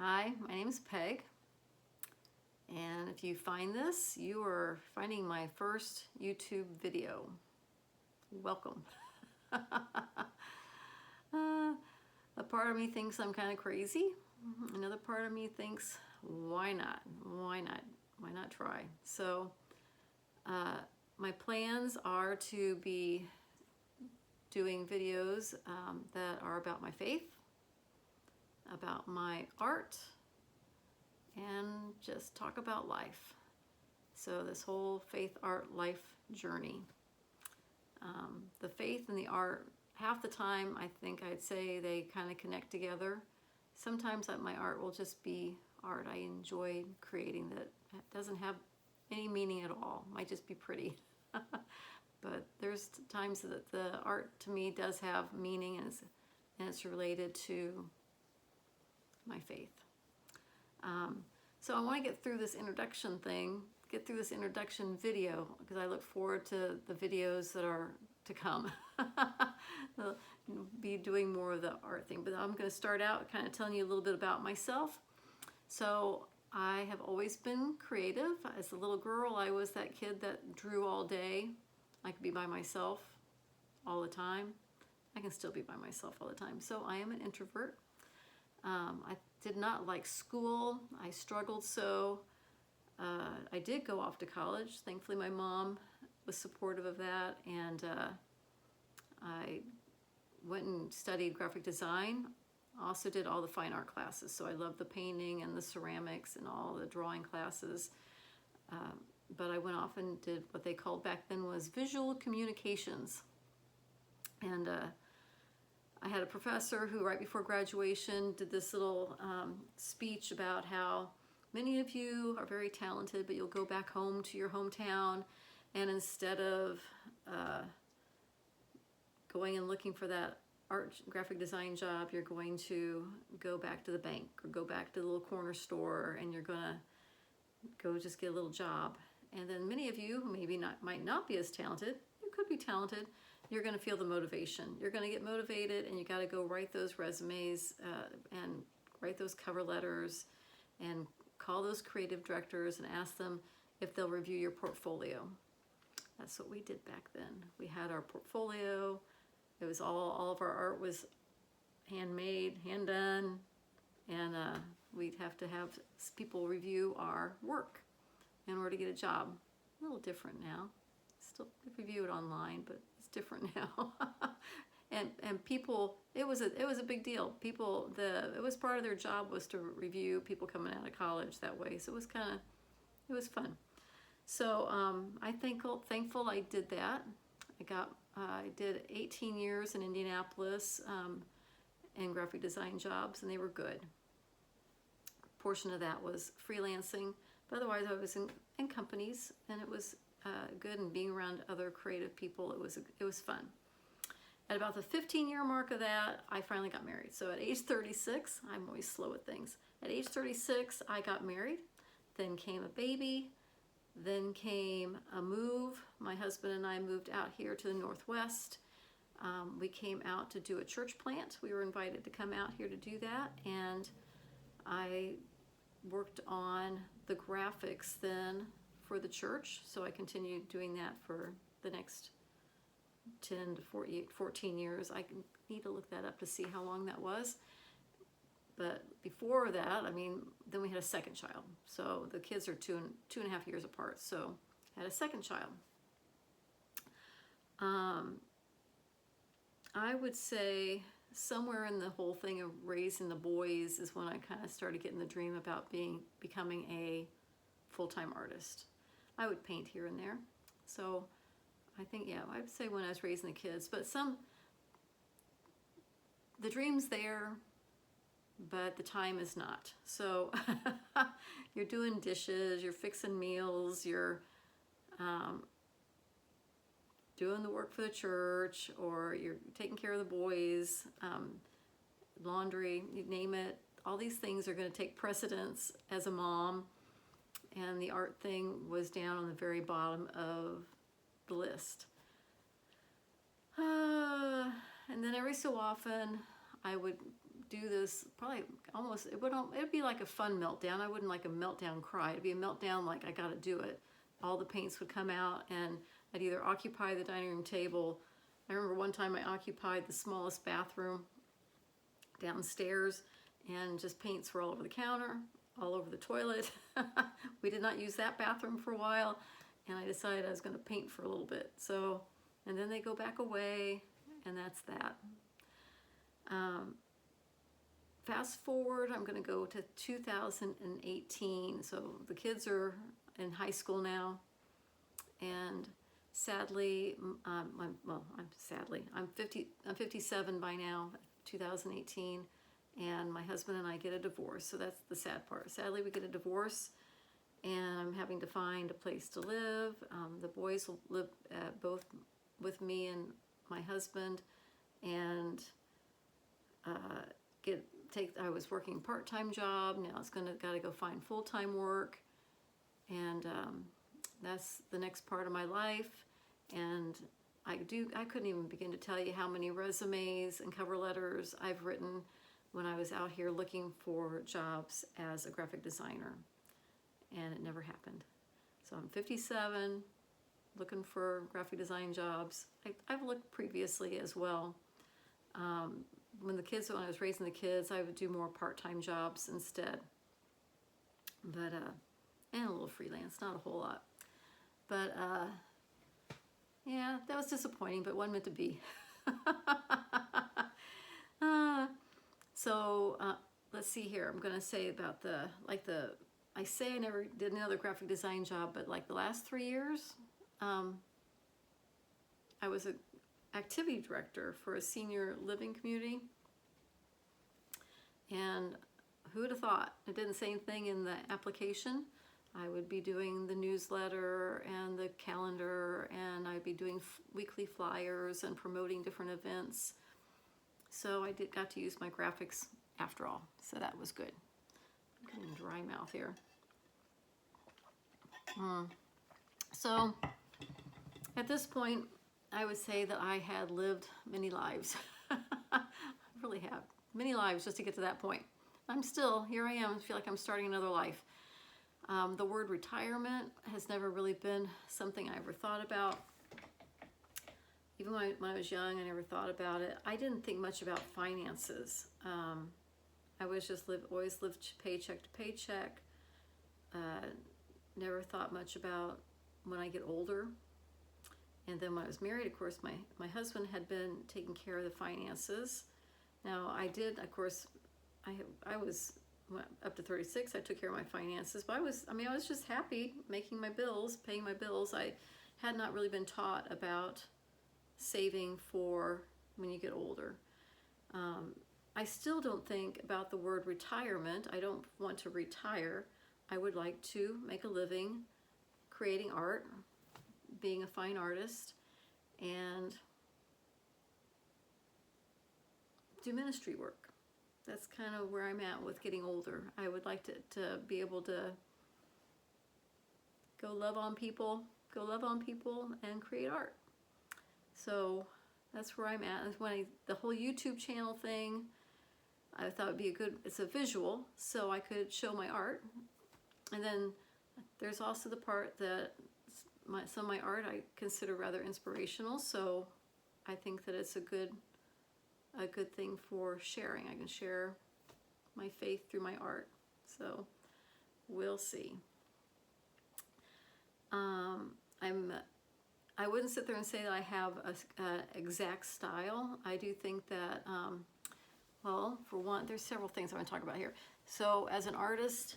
Hi, my name is Peg, and if you find this, you are finding my first YouTube video. Welcome. A part of me thinks I'm kind of crazy. Another part of me thinks, why not? Why not? Why not try? So my plans are to be doing videos that are about my faith, about my art, and just talk about life. So this whole faith, art, life journey. The faith and the art, half the time I think I'd say they kind of connect together. Sometimes my art will just be art I enjoy creating that doesn't have any meaning at all. Might just be pretty. But there's times that the art to me does have meaning, and it's related to my faith. So I want to get through this introduction video, because I look forward to the videos that are to come. I'll be doing more of the art thing, but I'm going to start out kind of telling you a little bit about myself. So I have always been creative. As a little girl, I was that kid that drew all day. I could be by myself all the time. I can still be by myself all the time. So I am an introvert. I did not like school. I struggled so. I did go off to college. Thankfully, my mom was supportive of that, and I went and studied graphic design. Also did all the fine art classes, so I love the painting and the ceramics and all the drawing classes. But I went off and did what they called back then was visual communications. And I had a professor who right before graduation did this little speech about how many of you are very talented, but you'll go back home to your hometown, and instead of going and looking for that art graphic design job, you're going to go back to the bank or go back to the little corner store, and you're gonna go just get a little job. And then many of you who might not be as talented, you could be talented, you're going to feel the motivation. You're going to get motivated, and you got to go write those resumes and write those cover letters and call those creative directors and ask them if they'll review your portfolio. That's what we did back then. We had our portfolio. It was all of our art was handmade, hand done, and we'd have to have people review our work in order to get a job. A little different now. Still review it online, but it's different now. and people, it was a big deal. People, it was part of their job was to review people coming out of college that way. So it was fun. So I'm thankful I did that. I did 18 years in Indianapolis in graphic design jobs, and they were good. A portion of that was freelancing, but otherwise I was in companies, and it was good, and being around other creative people, it was fun. At about the 15-year mark of that, I finally got married. So at age 36, I'm always slow at things. At age 36, I got married. Then came a baby. Then came a move. My husband and I moved out here to the Northwest. We came out to do a church plant. We were invited to come out here to do that, and I worked on the graphics then for the church. So I continued doing that for the next 10 to 14 years. I need to look that up to see how long that was. But before that, then we had a second child. So the kids are two and a half years apart. So I had a second child. I would say somewhere in the whole thing of raising the boys is when I kind of started getting the dream about becoming a full-time artist. I would paint here and there. So I think, yeah, I would say when I was raising the kids, but the dream's there, but the time is not. So you're doing dishes, you're fixing meals, you're doing the work for the church, or you're taking care of the boys, laundry, you name it. All these things are going to take precedence as a mom, and the art thing was down on the very bottom of the list. And then every so often I would do this probably almost, it'd be like a fun meltdown. I wouldn't like a meltdown cry. It'd be a meltdown like I got to do it. All the paints would come out, and I'd either occupy the dining room table. I remember one time I occupied the smallest bathroom downstairs, and just paints were all over the counter, all over the toilet. We did not use that bathroom for a while, and I decided I was going to paint for a little bit. So, and then they go back away, and that's that. Fast forward, I'm going to go to 2018. So the kids are in high school now, and sadly, I'm 57 by now, 2018, and my husband and I get a divorce. So that's the sad part. Sadly, we get a divorce, and I'm having to find a place to live. The boys will live both with me and my husband, and I was working part-time job. Now it's gotta go find full-time work, and that's the next part of my life. And I couldn't even begin to tell you how many resumes and cover letters I've written when I was out here looking for jobs as a graphic designer, and it never happened. So I'm 57, looking for graphic design jobs. I've looked previously as well. When I was raising the kids, I would do more part-time jobs instead. But, and a little freelance, not a whole lot. But, yeah, that was disappointing, but wasn't meant to be. Let's see here. I'm going to say about I say I never did another graphic design job, but like the last 3 years, I was an activity director for a senior living community. And who would have thought? It didn't say anything in the application. I would be doing the newsletter and the calendar, and I'd be doing weekly flyers and promoting different events. So I got to use my graphics after all. So that was good. I'm getting dry mouth here. So at this point, I would say that I had lived many lives. I really have. Many lives just to get to that point. Here I am, I feel like I'm starting another life. The word retirement has never really been something I ever thought about. Even when I was young, I never thought about it. I didn't think much about finances. I was always lived paycheck to paycheck. Never thought much about when I get older. And then when I was married, of course, my husband had been taking care of the finances. Now I did, of course, I was up to 36. I took care of my finances, but I was just happy making my bills, paying my bills. I had not really been taught about saving for when you get older. I still don't think about the word retirement. I don't want to retire. I would like to make a living creating art, being a fine artist, and do ministry work. That's kind of where I'm at with getting older. I would like to be able to go love on people and create art. So that's where I'm at. The whole YouTube channel thing, I thought would be it's a visual, so I could show my art. And then there's also the part that some of my art I consider rather inspirational, so I think that it's a good thing for sharing. I can share my faith through my art, so we'll see. I wouldn't sit there and say that I have an exact style. I do think that, well, for one, there's several things I want to talk about here. So as an artist,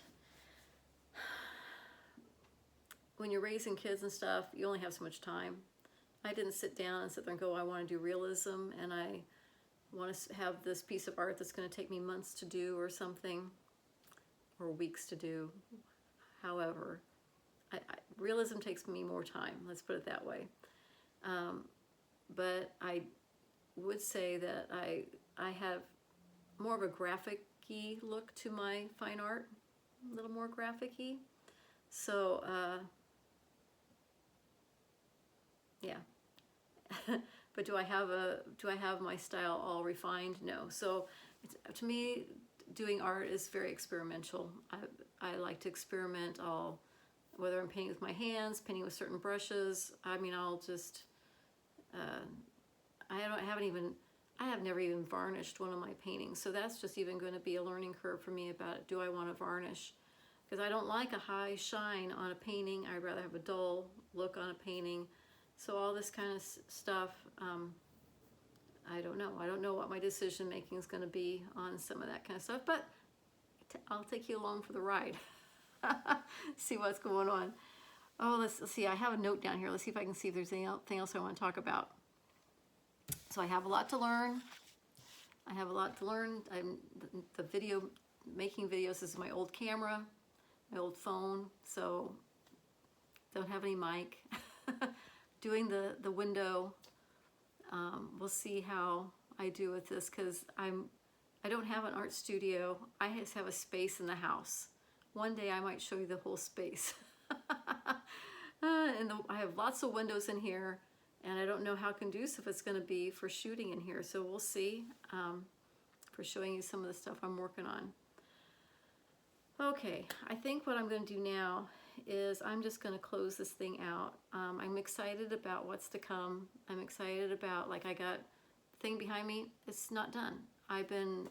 when you're raising kids and stuff, you only have so much time. I didn't sit down and sit there and go, I want to do realism, and I want to have this piece of art that's going to take me months to do or something, or weeks to do. However, realism takes me more time, let's put it that way. But I would say that I have more of a graphic-y look to my fine art, a little more graphic-y. So, yeah. But do I have my style all refined? No. So to me, doing art is very experimental. I like to experiment. Whether I'm painting with my hands, painting with certain brushes. I mean, I'll just, I have never even varnished one of my paintings. So that's just even going to be a learning curve for me about, do I want to varnish? Because I don't like a high shine on a painting. I'd rather have a dull look on a painting. So all this kind of stuff, I don't know. I don't know what my decision making is going to be on some of that kind of stuff, but I'll take you along for the ride. See what's going on. Oh, let's see. I have a note down here. Let's see if I can see if there's anything else I want to talk about. So I have a lot to learn. The video, making videos, this is my old camera, my old phone, so don't have any mic. Doing the window, we'll see how I do with this, because I don't have an art studio. I just have a space in the house. One day I might show you the whole space. I have lots of windows in here, and I don't know how conducive it's going to be for shooting in here, so we'll see, for showing you some of the stuff I'm working on. Okay, I think what I'm going to do now is I'm just going to close this thing out. I'm excited about what's to come. I'm excited about, like, I got the thing behind me, it's not done. I've been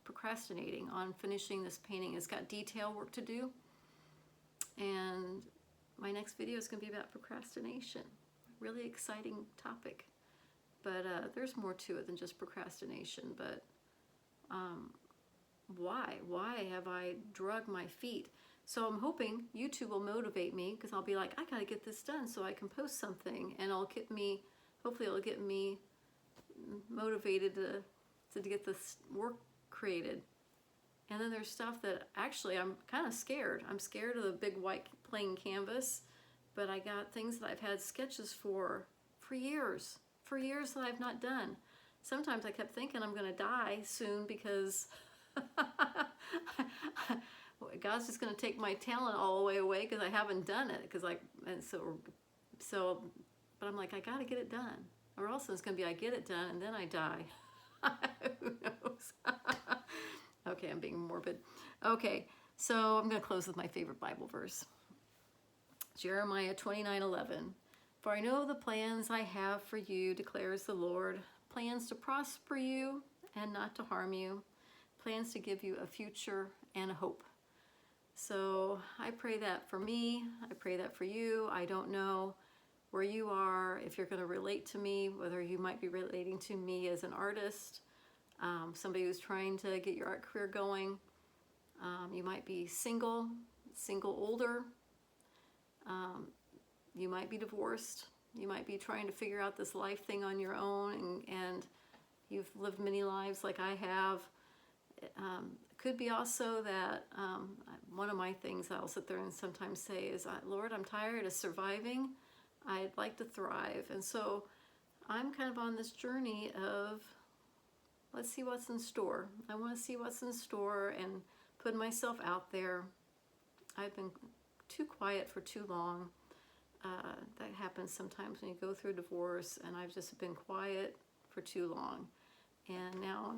procrastinating on finishing this painting. It's got detail work to do, and my next video is going to be about procrastination. Really exciting topic, but there's more to it than just procrastination. But why have I drug my feet? So I'm hoping YouTube will motivate me, because I'll be like, I gotta get this done so I can post something, and hopefully it'll get me motivated to get this work created. And then there's stuff that actually I'm kind of scared. I'm scared of the big white plain canvas, but I got things that I've had sketches for years that I've not done. Sometimes I kept thinking I'm gonna die soon, because God's just gonna take my talent all the way away, because I haven't done it. But I'm like, I gotta get it done, or else it's gonna be I get it done and then I die. Who knows? Okay, I'm being morbid. Okay, so I'm going to close with my favorite Bible verse. Jeremiah 29:11. For I know the plans I have for you, declares the Lord, plans to prosper you and not to harm you, plans to give you a future and a hope. So I pray that for me. I pray that for you. I don't know where you are, if you're going to relate to me, whether you might be relating to me as an artist, somebody who's trying to get your art career going. You might be single older. You might be divorced. You might be trying to figure out this life thing on your own, and you've lived many lives like I have. It could be also that one of my things I'll sit there and sometimes say is, Lord, I'm tired of surviving. I'd like to thrive. And so I'm kind of on this journey of, let's see what's in store. I want to see what's in store and put myself out there. I've been too quiet for too long. That happens sometimes when you go through a divorce, and I've just been quiet for too long. And now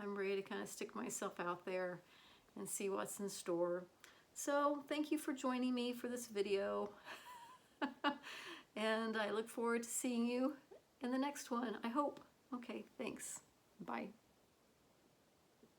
I'm ready to kind of stick myself out there and see what's in store. So thank you for joining me for this video. And I look forward to seeing you in the next one, I hope. Okay, thanks. Bye.